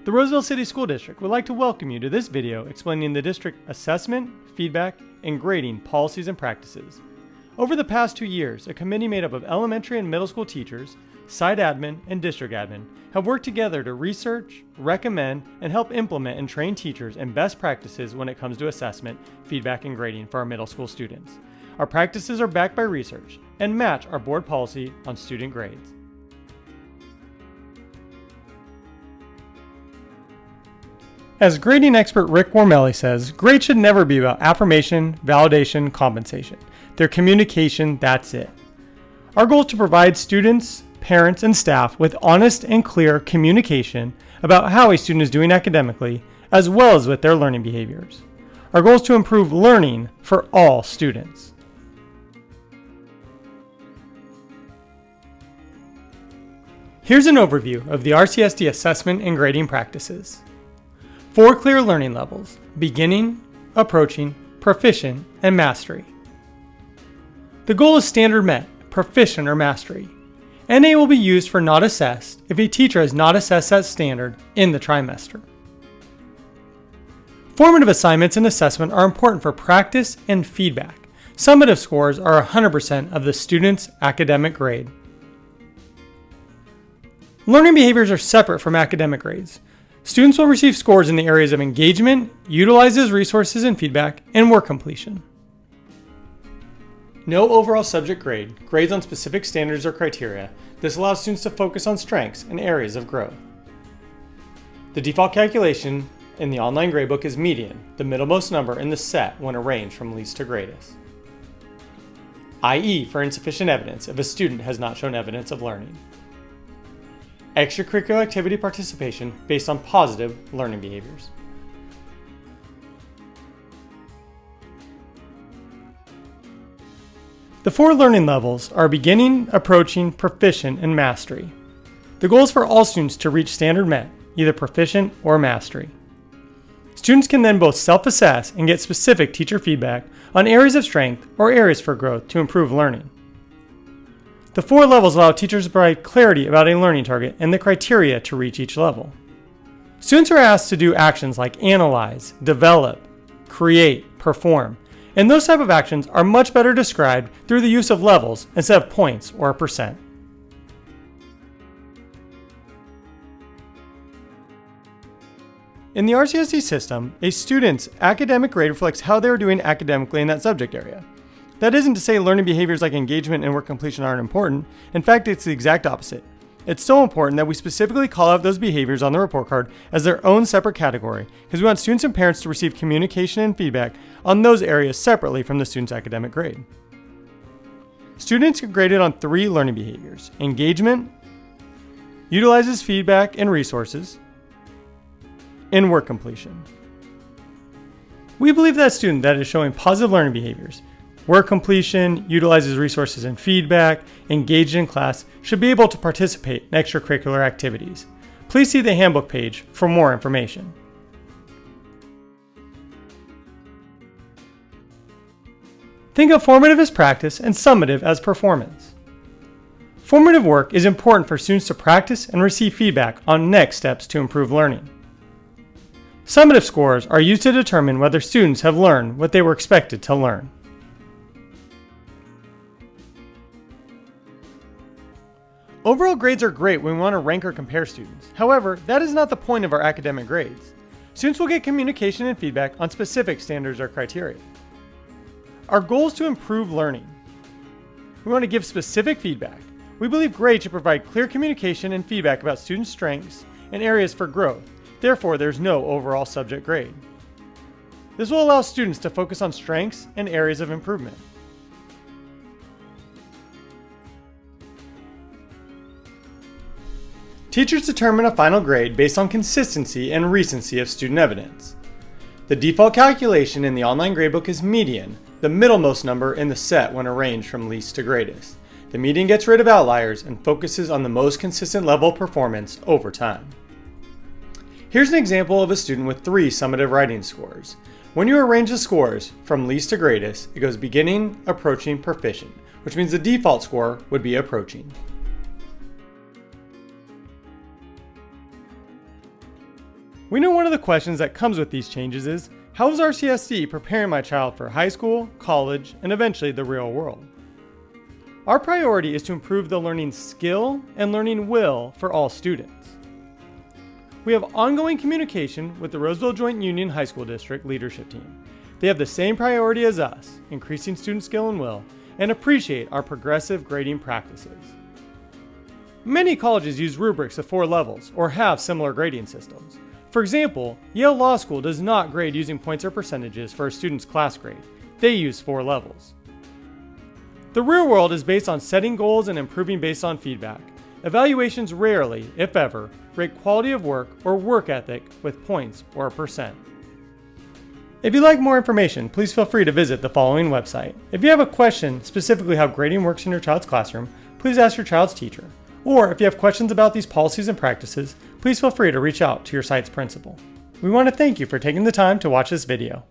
The Roseville City School District would like to welcome you to this video explaining the district assessment, feedback, and grading policies and practices. Over the past 2 years, a committee made up of elementary and middle school teachers, site admin, and district admin have worked together to research, recommend, and help implement and train teachers in best practices when it comes to assessment, feedback, and grading for our middle school students. Our practices are backed by research and match our board policy on student grades. As grading expert Rick Wormelli says, grades should never be about affirmation, validation, compensation. They're communication, that's it. Our goal is to provide students, parents, and staff with honest and clear communication about how a student is doing academically, as well as with their learning behaviors. Our goal is to improve learning for all students. Here's an overview of the RCSD assessment and grading practices. 4 clear learning levels: beginning, approaching, proficient, and mastery. The goal is standard met, proficient, or mastery. NA will be used for not assessed if a teacher has not assessed that standard in the trimester. Formative assignments and assessment are important for practice and feedback. Summative scores are 100% of the student's academic grade. Learning behaviors are separate from academic grades. Students will receive scores in the areas of engagement, utilizes resources and feedback, and work completion. No overall subject grade, grades on specific standards or criteria. This allows students to focus on strengths and areas of growth. The default calculation in the online gradebook is median, the middlemost number in the set when arranged from least to greatest. IE for insufficient evidence if a student has not shown evidence of learning. Extracurricular activity participation based on positive learning behaviors. The 4 learning levels are beginning, approaching, proficient, and mastery. The goal is for all students to reach standard met, either proficient or mastery. Students can then both self-assess and get specific teacher feedback on areas of strength or areas for growth to improve learning. The 4 levels allow teachers to provide clarity about a learning target and the criteria to reach each level. Students are asked to do actions like analyze, develop, create, perform, and those type of actions are much better described through the use of levels instead of points or percent. In the RCSD system, a student's academic grade reflects how they are doing academically in that subject area. That isn't to say learning behaviors like engagement and work completion aren't important. In fact, it's the exact opposite. It's so important that we specifically call out those behaviors on the report card as their own separate category, because we want students and parents to receive communication and feedback on those areas separately from the student's academic grade. Students are graded on 3 learning behaviors: engagement, utilizes feedback and resources, and work completion. We believe that a student that is showing positive learning behaviors, work completion, utilizes resources and feedback, engaged in class, should be able to participate in extracurricular activities. Please see the handbook page for more information. Think of formative as practice and summative as performance. Formative work is important for students to practice and receive feedback on next steps to improve learning. Summative scores are used to determine whether students have learned what they were expected to learn. Overall grades are great when we want to rank or compare students. However, that is not the point of our academic grades. Students will get communication and feedback on specific standards or criteria. Our goal is to improve learning. We want to give specific feedback. We believe grades should provide clear communication and feedback about student strengths and areas for growth. Therefore, there's no overall subject grade. This will allow students to focus on strengths and areas of improvement. Teachers determine a final grade based on consistency and recency of student evidence. The default calculation in the online gradebook is median, the middlemost number in the set when arranged from least to greatest. The median gets rid of outliers and focuses on the most consistent level of performance over time. Here's an example of a student with 3 summative writing scores. When you arrange the scores from least to greatest, it goes beginning, approaching, proficient, which means the default score would be approaching. We know one of the questions that comes with these changes is, how is RCSD preparing my child for high school, college, and eventually the real world? Our priority is to improve the learning skill and learning will for all students. We have ongoing communication with the Roseville Joint Union High School District leadership team. They have the same priority as us, increasing student skill and will, and appreciate our progressive grading practices. Many colleges use rubrics of 4 levels or have similar grading systems. For example, Yale Law School does not grade using points or percentages for a student's class grade. They use 4 levels. The real world is based on setting goals and improving based on feedback. Evaluations rarely, if ever, rate quality of work or work ethic with points or a percent. If you'd like more information, please feel free to visit the following website. If you have a question specifically how grading works in your child's classroom, please ask your child's teacher. Or if you have questions about these policies and practices, please feel free to reach out to your site's principal. We want to thank you for taking the time to watch this video.